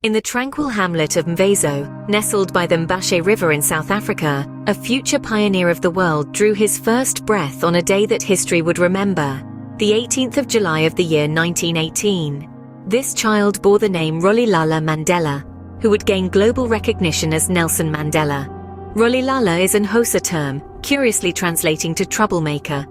In the tranquil hamlet of Mvezo, nestled by the Mbashe River in South Africa, a future pioneer of the world drew his first breath on a day that history would remember, the 18th of July of the year 1918. This child bore the name Rolihlahla Mandela, who would gain global recognition as Nelson Mandela. Rolihlahla is an Xhosa term, curiously translating to troublemaker.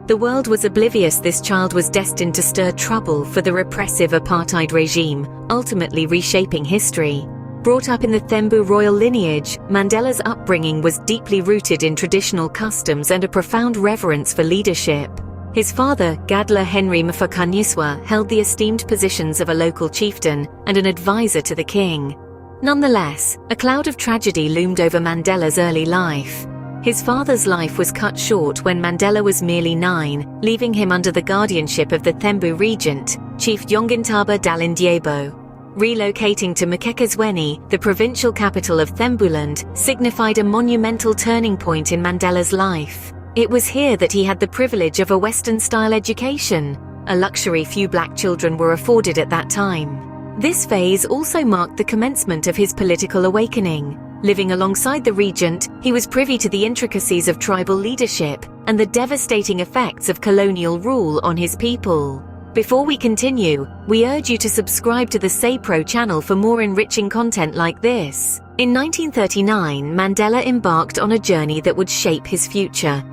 The world was oblivious this child was destined to stir trouble for the repressive apartheid regime, ultimately reshaping history. Brought up in the Thembu royal lineage, Mandela's upbringing was deeply rooted in traditional customs and a profound reverence for leadership. His father, Gadla Henry Mfakanyiswa, held the esteemed positions of a local chieftain and an advisor to the king. Nonetheless, a cloud of tragedy loomed over Mandela's early life. His father's life was cut short when Mandela was merely 9, leaving him under the guardianship of the Thembu regent, Chief Yongintaba Dalindyebo. Relocating to Mkhekezweni, the provincial capital of Thembuland, signified a monumental turning point in Mandela's life. It was here that he had the privilege of a Western-style education, a luxury few black children were afforded at that time. This phase also marked the commencement of his political awakening. Living alongside the regent, he was privy to the intricacies of tribal leadership and the devastating effects of colonial rule on his people. Before we continue, we urge you to subscribe to the SayPro channel for more enriching content like this. In 1939, Mandela embarked on a journey that would shape his future.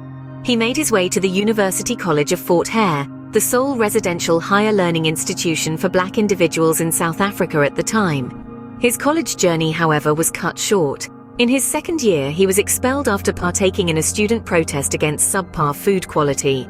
He made his way to the University College of Fort Hare, the sole residential higher learning institution for black individuals in South Africa at the time. His college journey, however, was cut short. In his second year, he was expelled after partaking in a student protest against subpar food quality.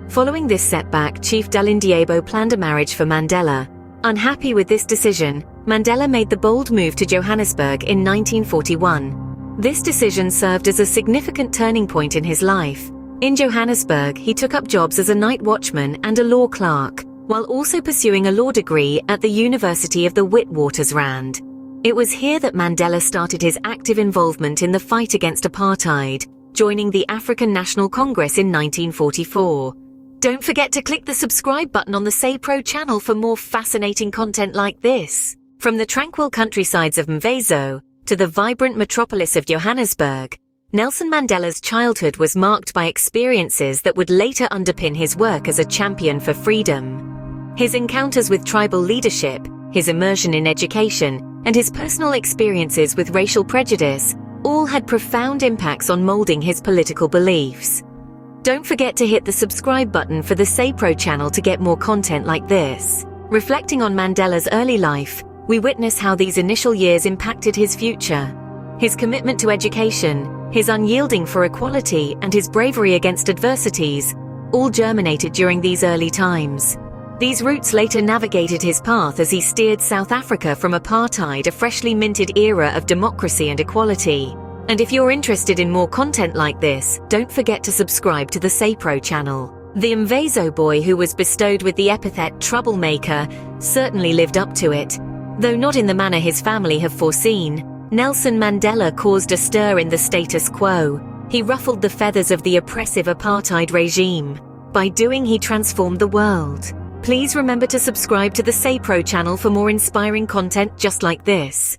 Following this setback, Chief Dalindyebo planned a marriage for Mandela. Unhappy with this decision, Mandela made the bold move to Johannesburg in 1941. This decision served as a significant turning point in his life. In Johannesburg, he took up jobs as a night watchman and a law clerk, while also pursuing a law degree at the University of the Witwatersrand. It was here that Mandela started his active involvement in the fight against apartheid, joining the African National Congress in 1944. Don't forget to click the subscribe button on the SayPro channel for more fascinating content like this. From the tranquil countrysides of Mvezo to the vibrant metropolis of Johannesburg, Nelson Mandela's childhood was marked by experiences that would later underpin his work as a champion for freedom. His encounters with tribal leadership, his immersion in education, and his personal experiences with racial prejudice all had profound impacts on molding his political beliefs. Don't forget to hit the subscribe button for the SayPro channel to get more content like this. Reflecting on Mandela's early life, we witness how these initial years impacted his future. His commitment to education, his unyielding for equality, and his bravery against adversities all germinated during these early times. These roots later navigated his path as he steered South Africa from apartheid, a freshly minted era of democracy and equality. And if you're interested in more content like this, don't forget to subscribe to the SayPro channel. The Mvezo boy who was bestowed with the epithet troublemaker certainly lived up to it. Though not in the manner his family have foreseen, Nelson Mandela caused a stir in the status quo. He ruffled the feathers of the oppressive apartheid regime. By doing, he transformed the world. Please remember to subscribe to the SayPro channel for more inspiring content just like this.